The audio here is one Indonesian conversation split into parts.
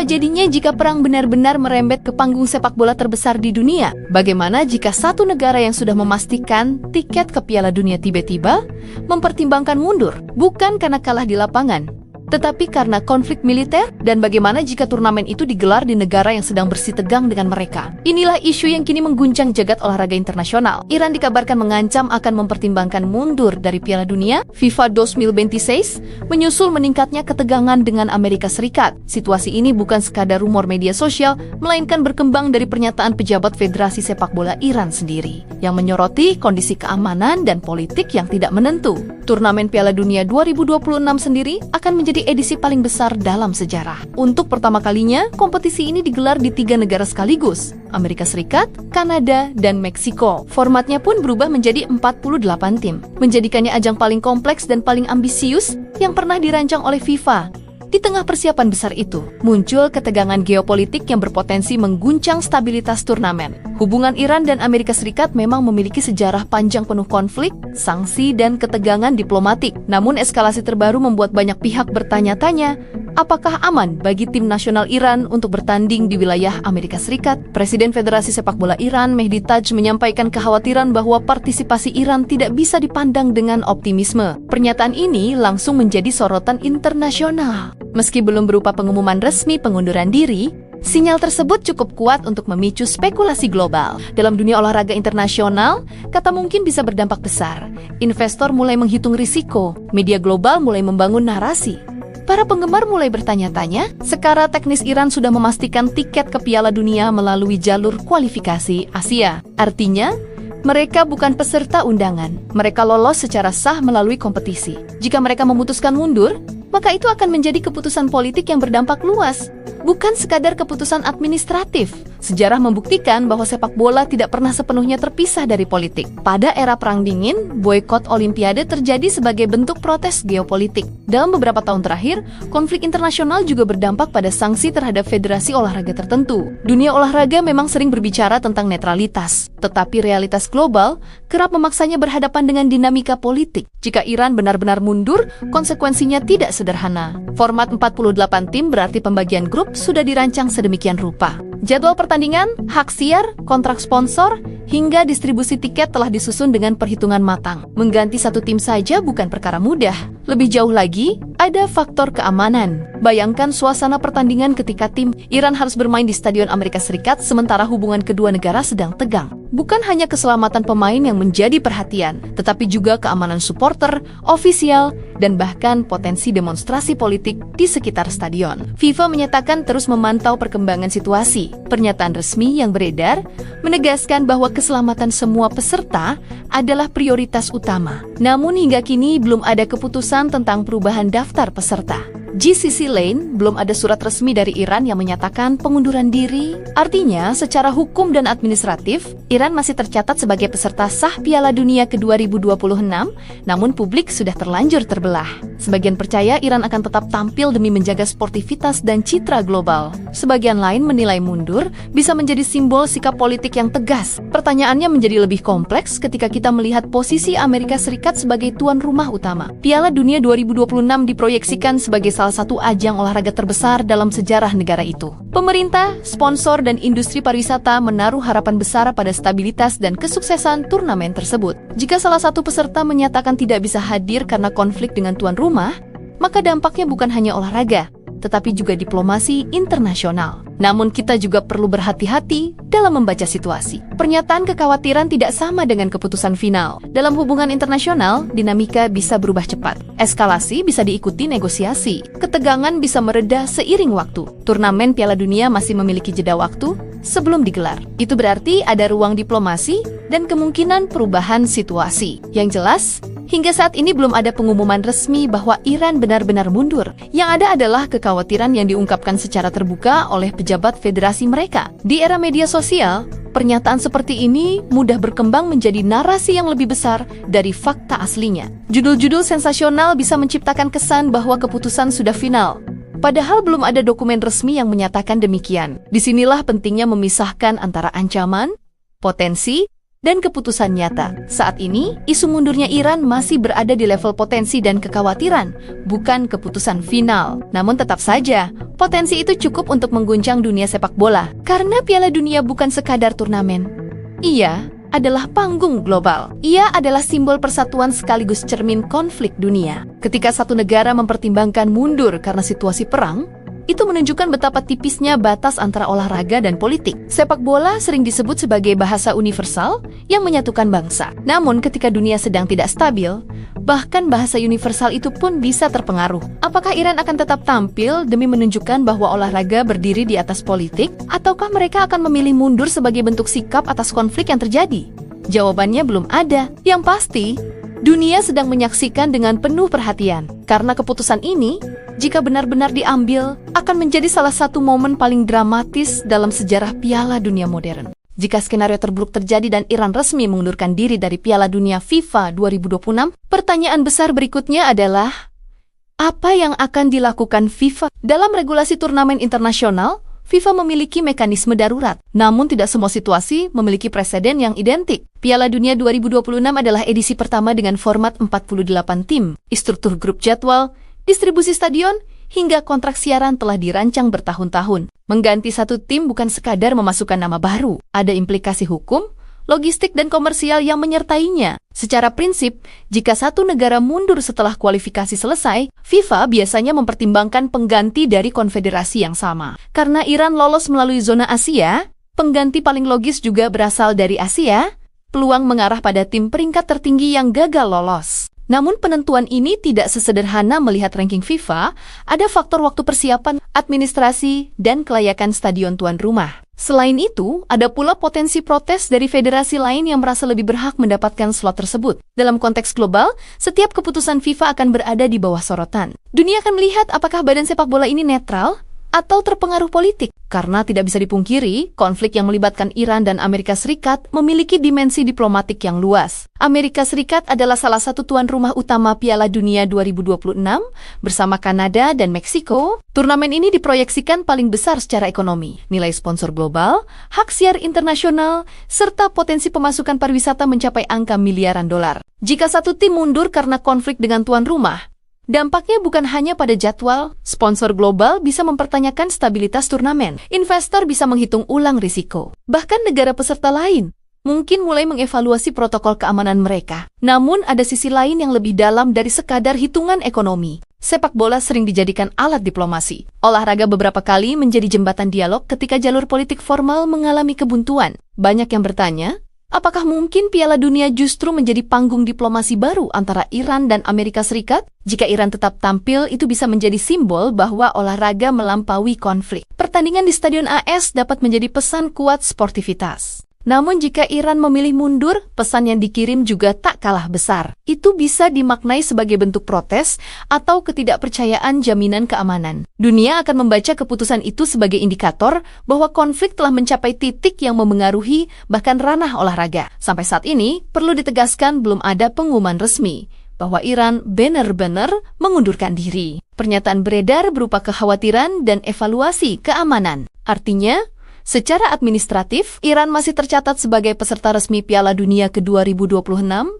Apa jadinya jika perang benar-benar merembet ke panggung sepak bola terbesar di dunia? Bagaimana jika satu negara yang sudah memastikan tiket ke Piala Dunia tiba-tiba mempertimbangkan mundur, bukan karena kalah di lapangan, tetapi karena konflik militer? Dan bagaimana jika turnamen itu digelar di negara yang sedang bersitegang dengan mereka? Inilah isu yang kini mengguncang jagat olahraga internasional. Iran dikabarkan mengancam akan mempertimbangkan mundur dari Piala Dunia FIFA 2026 menyusul meningkatnya ketegangan dengan Amerika Serikat. Situasi ini bukan sekadar rumor media sosial, melainkan berkembang dari pernyataan pejabat Federasi Sepak Bola Iran sendiri, yang menyoroti kondisi keamanan dan politik yang tidak menentu. Turnamen Piala Dunia 2026 sendiri akan menjadi edisi paling besar dalam sejarah. Untuk pertama kalinya, kompetisi ini digelar di 3 negara sekaligus, Amerika Serikat, Kanada, dan Meksiko. Formatnya pun berubah menjadi 48 tim, menjadikannya ajang paling kompleks dan paling ambisius yang pernah dirancang oleh FIFA. Di tengah persiapan besar itu, muncul ketegangan geopolitik yang berpotensi mengguncang stabilitas turnamen. Hubungan Iran dan Amerika Serikat memang memiliki sejarah panjang penuh konflik, sanksi, dan ketegangan diplomatik. Namun eskalasi terbaru membuat banyak pihak bertanya-tanya, apakah aman bagi tim nasional Iran untuk bertanding di wilayah Amerika Serikat? Presiden Federasi Sepak Bola Iran, Mehdi Taj, menyampaikan kekhawatiran bahwa partisipasi Iran tidak bisa dipandang dengan optimisme. Pernyataan ini langsung menjadi sorotan internasional. Meski belum berupa pengumuman resmi pengunduran diri, sinyal tersebut cukup kuat untuk memicu spekulasi global. Dalam dunia olahraga internasional, kata mungkin bisa berdampak besar. Investor mulai menghitung risiko, media global mulai membangun narasi. Para penggemar mulai bertanya-tanya, secara teknis Iran sudah memastikan tiket ke Piala Dunia melalui jalur kualifikasi Asia. Artinya, mereka bukan peserta undangan. Mereka lolos secara sah melalui kompetisi. Jika mereka memutuskan mundur, maka itu akan menjadi keputusan politik yang berdampak luas, bukan sekadar keputusan administratif. Sejarah membuktikan bahwa sepak bola tidak pernah sepenuhnya terpisah dari politik. Pada era Perang Dingin, boikot Olimpiade terjadi sebagai bentuk protes geopolitik. Dalam beberapa tahun terakhir, konflik internasional juga berdampak pada sanksi terhadap federasi olahraga tertentu. Dunia olahraga memang sering berbicara tentang netralitas, tetapi realitas global kerap memaksanya berhadapan dengan dinamika politik. Jika Iran benar-benar mundur, konsekuensinya tidak sederhana. Format 48 tim berarti pembagian grup sudah dirancang sedemikian rupa. Jadwal pertandingan, hak siar, kontrak sponsor, hingga distribusi tiket telah disusun dengan perhitungan matang. Mengganti satu tim saja bukan perkara mudah. Lebih jauh lagi, ada faktor keamanan. Bayangkan suasana pertandingan ketika tim Iran harus bermain di Stadion Amerika Serikat sementara hubungan kedua negara sedang tegang. Bukan hanya keselamatan pemain yang menjadi perhatian, tetapi juga keamanan supporter, ofisial, dan bahkan potensi demonstrasi politik di sekitar stadion. FIFA menyatakan terus memantau perkembangan situasi. Pernyataan resmi yang beredar menegaskan bahwa keselamatan semua peserta adalah prioritas utama. Namun hingga kini belum ada keputusan tentang perubahan daftar peserta. Di sisi lain, belum ada surat resmi dari Iran yang menyatakan pengunduran diri. Artinya, secara hukum dan administratif, Iran masih tercatat sebagai peserta sah Piala Dunia ke-2026, namun publik sudah terlanjur terbelah. Sebagian percaya Iran akan tetap tampil demi menjaga sportivitas dan citra global. Sebagian lain menilai mundur bisa menjadi simbol sikap politik yang tegas. Pertanyaannya menjadi lebih kompleks ketika kita melihat posisi Amerika Serikat sebagai tuan rumah utama. Piala Dunia 2026 diproyeksikan sebagai salah satu ajang olahraga terbesar dalam sejarah negara itu. Pemerintah, sponsor, dan industri pariwisata menaruh harapan besar pada stabilitas dan kesuksesan turnamen tersebut. Jika salah satu peserta menyatakan tidak bisa hadir karena konflik dengan tuan rumah, maka dampaknya bukan hanya olahraga, tetapi juga diplomasi internasional. Namun kita juga perlu berhati-hati dalam membaca situasi. Pernyataan kekhawatiran tidak sama dengan keputusan final. Dalam hubungan internasional, dinamika bisa berubah cepat. Eskalasi bisa diikuti negosiasi. Ketegangan bisa mereda seiring waktu. Turnamen Piala Dunia masih memiliki jeda waktu sebelum digelar. Itu berarti ada ruang diplomasi dan kemungkinan perubahan situasi. Yang jelas, hingga saat ini belum ada pengumuman resmi bahwa Iran benar-benar mundur. Yang ada adalah kekhawatiran yang diungkapkan secara terbuka oleh pejabat federasi mereka. Di era media sosial, pernyataan seperti ini mudah berkembang menjadi narasi yang lebih besar dari fakta aslinya. Judul-judul sensasional bisa menciptakan kesan bahwa keputusan sudah final. Padahal belum ada dokumen resmi yang menyatakan demikian. Disinilah pentingnya memisahkan antara ancaman, potensi, dan keputusan nyata. Saat ini, isu mundurnya Iran masih berada di level potensi dan kekhawatiran, bukan keputusan final. Namun tetap saja, potensi itu cukup untuk mengguncang dunia sepak bola. Karena Piala Dunia bukan sekadar turnamen. Ia adalah panggung global. Ia adalah simbol persatuan sekaligus cermin konflik dunia. Ketika satu negara mempertimbangkan mundur karena situasi perang, itu menunjukkan betapa tipisnya batas antara olahraga dan politik. Sepak bola sering disebut sebagai bahasa universal yang menyatukan bangsa. Namun ketika dunia sedang tidak stabil, bahkan bahasa universal itu pun bisa terpengaruh. Apakah Iran akan tetap tampil demi menunjukkan bahwa olahraga berdiri di atas politik? Ataukah mereka akan memilih mundur sebagai bentuk sikap atas konflik yang terjadi? Jawabannya belum ada. Yang pasti, dunia sedang menyaksikan dengan penuh perhatian. Karena keputusan ini, jika benar-benar diambil, akan menjadi salah satu momen paling dramatis dalam sejarah Piala Dunia modern. Jika skenario terburuk terjadi dan Iran resmi mengundurkan diri dari Piala Dunia FIFA 2026, pertanyaan besar berikutnya adalah, apa yang akan dilakukan FIFA? Dalam regulasi turnamen internasional, FIFA memiliki mekanisme darurat. Namun tidak semua situasi memiliki preseden yang identik. Piala Dunia 2026 adalah edisi pertama dengan format 48 tim. Struktur grup jadwal, distribusi stadion, hingga kontrak siaran telah dirancang bertahun-tahun. Mengganti satu tim bukan sekadar memasukkan nama baru. Ada implikasi hukum, logistik, dan komersial yang menyertainya. Secara prinsip, jika satu negara mundur setelah kualifikasi selesai, FIFA biasanya mempertimbangkan pengganti dari konfederasi yang sama. Karena Iran lolos melalui zona Asia, pengganti paling logis juga berasal dari Asia, peluang mengarah pada tim peringkat tertinggi yang gagal lolos. Namun penentuan ini tidak sesederhana melihat ranking FIFA, ada faktor waktu persiapan, administrasi, dan kelayakan stadion tuan rumah. Selain itu, ada pula potensi protes dari federasi lain yang merasa lebih berhak mendapatkan slot tersebut. Dalam konteks global, setiap keputusan FIFA akan berada di bawah sorotan. Dunia akan melihat apakah badan sepak bola ini netral atau terpengaruh politik. Karena tidak bisa dipungkiri, konflik yang melibatkan Iran dan Amerika Serikat memiliki dimensi diplomatik yang luas. Amerika Serikat adalah salah satu tuan rumah utama Piala Dunia 2026 bersama Kanada dan Meksiko. Turnamen ini diproyeksikan paling besar secara ekonomi. Nilai sponsor global, hak siar internasional, serta potensi pemasukan pariwisata mencapai angka miliaran dolar. Jika satu tim mundur karena konflik dengan tuan rumah, dampaknya bukan hanya pada jadwal, sponsor global bisa mempertanyakan stabilitas turnamen. Investor bisa menghitung ulang risiko. Bahkan negara peserta lain mungkin mulai mengevaluasi protokol keamanan mereka. Namun ada sisi lain yang lebih dalam dari sekadar hitungan ekonomi. Sepak bola sering dijadikan alat diplomasi. Olahraga beberapa kali menjadi jembatan dialog ketika jalur politik formal mengalami kebuntuan. Banyak yang bertanya, apakah mungkin Piala Dunia justru menjadi panggung diplomasi baru antara Iran dan Amerika Serikat? Jika Iran tetap tampil, itu bisa menjadi simbol bahwa olahraga melampaui konflik. Pertandingan di Stadion AS dapat menjadi pesan kuat sportivitas. Namun jika Iran memilih mundur, pesan yang dikirim juga tak kalah besar. Itu bisa dimaknai sebagai bentuk protes atau ketidakpercayaan jaminan keamanan. Dunia akan membaca keputusan itu sebagai indikator bahwa konflik telah mencapai titik yang memengaruhi bahkan ranah olahraga. Sampai saat ini, perlu ditegaskan belum ada pengumuman resmi bahwa Iran benar-benar mengundurkan diri. Pernyataan beredar berupa kekhawatiran dan evaluasi keamanan. Artinya, secara administratif, Iran masih tercatat sebagai peserta resmi Piala Dunia ke-2026.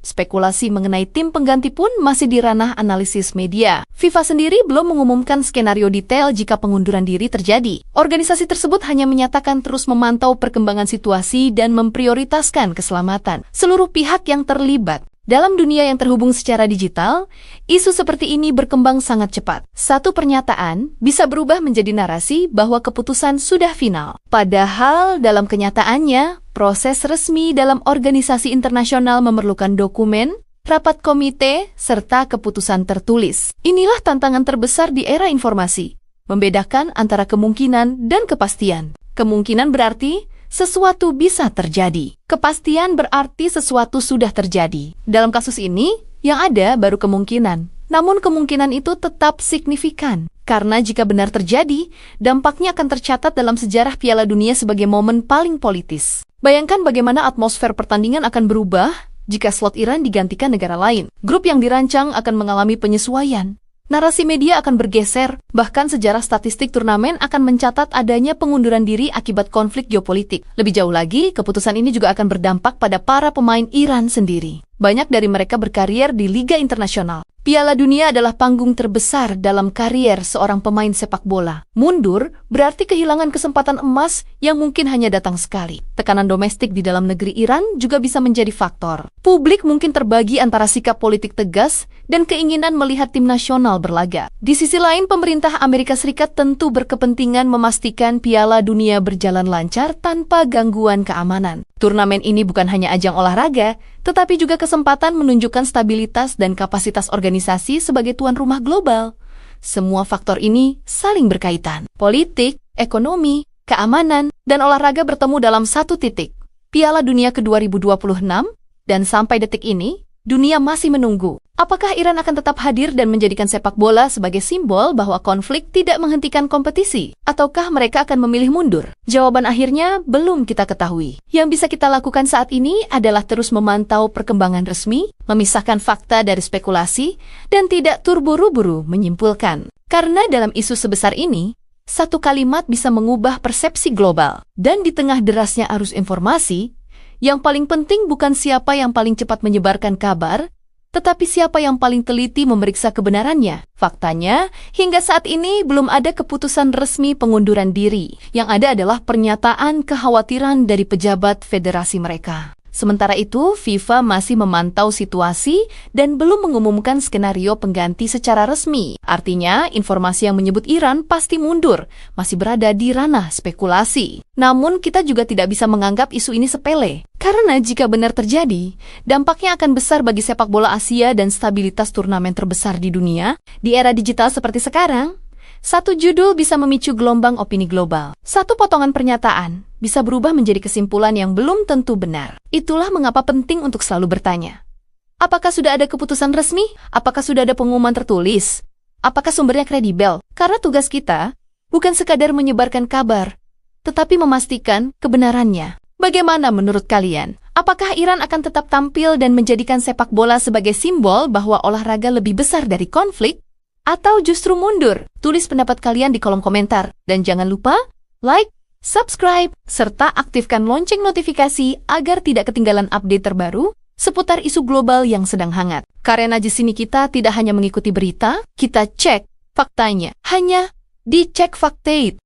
Spekulasi mengenai tim pengganti pun masih di ranah analisis media. FIFA sendiri belum mengumumkan skenario detail jika pengunduran diri terjadi. Organisasi tersebut hanya menyatakan terus memantau perkembangan situasi dan memprioritaskan keselamatan seluruh pihak yang terlibat. Dalam dunia yang terhubung secara digital, isu seperti ini berkembang sangat cepat. Satu pernyataan bisa berubah menjadi narasi bahwa keputusan sudah final. Padahal dalam kenyataannya, proses resmi dalam organisasi internasional memerlukan dokumen, rapat komite, serta keputusan tertulis. Inilah tantangan terbesar di era informasi, membedakan antara kemungkinan dan kepastian. Kemungkinan berarti sesuatu bisa terjadi. Kepastian berarti sesuatu sudah terjadi. Dalam kasus ini, yang ada baru kemungkinan. Namun kemungkinan itu tetap signifikan. Karena jika benar terjadi, dampaknya akan tercatat dalam sejarah Piala Dunia sebagai momen paling politis. Bayangkan bagaimana atmosfer pertandingan akan berubah jika slot Iran digantikan negara lain. Grup yang dirancang akan mengalami penyesuaian. narasi media akan bergeser, bahkan sejarah statistik turnamen akan mencatat adanya pengunduran diri akibat konflik geopolitik. Lebih jauh lagi, keputusan ini juga akan berdampak pada para pemain Iran sendiri. Banyak dari mereka berkarier di liga internasional. Piala Dunia adalah panggung terbesar dalam karier seorang pemain sepak bola. Mundur berarti kehilangan kesempatan emas yang mungkin hanya datang sekali. Tekanan domestik di dalam negeri Iran juga bisa menjadi faktor. Publik mungkin terbagi antara sikap politik tegas dan keinginan melihat tim nasional berlaga. Di sisi lain, pemerintah Amerika Serikat tentu berkepentingan memastikan Piala Dunia berjalan lancar tanpa gangguan keamanan. Turnamen ini bukan hanya ajang olahraga, tetapi juga kesempatan menunjukkan stabilitas dan kapasitas organisasi sebagai tuan rumah global. Semua faktor ini saling berkaitan. Politik, ekonomi, keamanan, dan olahraga bertemu dalam satu titik. Piala Dunia ke-2026, dan sampai detik ini, dunia masih menunggu. Apakah Iran akan tetap hadir dan menjadikan sepak bola sebagai simbol bahwa konflik tidak menghentikan kompetisi? Ataukah mereka akan memilih mundur? Jawaban akhirnya belum kita ketahui. Yang bisa kita lakukan saat ini adalah terus memantau perkembangan resmi, memisahkan fakta dari spekulasi, dan tidak terburu-buru menyimpulkan. Karena dalam isu sebesar ini, satu kalimat bisa mengubah persepsi global. Dan di tengah derasnya arus informasi, yang paling penting bukan siapa yang paling cepat menyebarkan kabar, tetapi siapa yang paling teliti memeriksa kebenarannya. Faktanya, hingga saat ini belum ada keputusan resmi pengunduran diri. Yang ada adalah pernyataan kekhawatiran dari pejabat federasi mereka. Sementara itu, FIFA masih memantau situasi dan belum mengumumkan skenario pengganti secara resmi. Artinya, informasi yang menyebut Iran pasti mundur, masih berada di ranah spekulasi. Namun, kita juga tidak bisa menganggap isu ini sepele. Karena jika benar terjadi, dampaknya akan besar bagi sepak bola Asia dan stabilitas turnamen terbesar di dunia. Di era digital seperti sekarang, satu judul bisa memicu gelombang opini global. Satu potongan pernyataan bisa berubah menjadi kesimpulan yang belum tentu benar. Itulah mengapa penting untuk selalu bertanya. Apakah sudah ada keputusan resmi? Apakah sudah ada pengumuman tertulis? Apakah sumbernya kredibel? Karena tugas kita bukan sekadar menyebarkan kabar, tetapi memastikan kebenarannya. Bagaimana menurut kalian? Apakah Iran akan tetap tampil dan menjadikan sepak bola sebagai simbol bahwa olahraga lebih besar dari konflik? Atau justru mundur? Tulis pendapat kalian di kolom komentar. Dan jangan lupa like, subscribe, serta aktifkan lonceng notifikasi agar tidak ketinggalan update terbaru seputar isu global yang sedang hangat. Karena di sini kita tidak hanya mengikuti berita, kita cek faktanya. Hanya di Cek Faktate.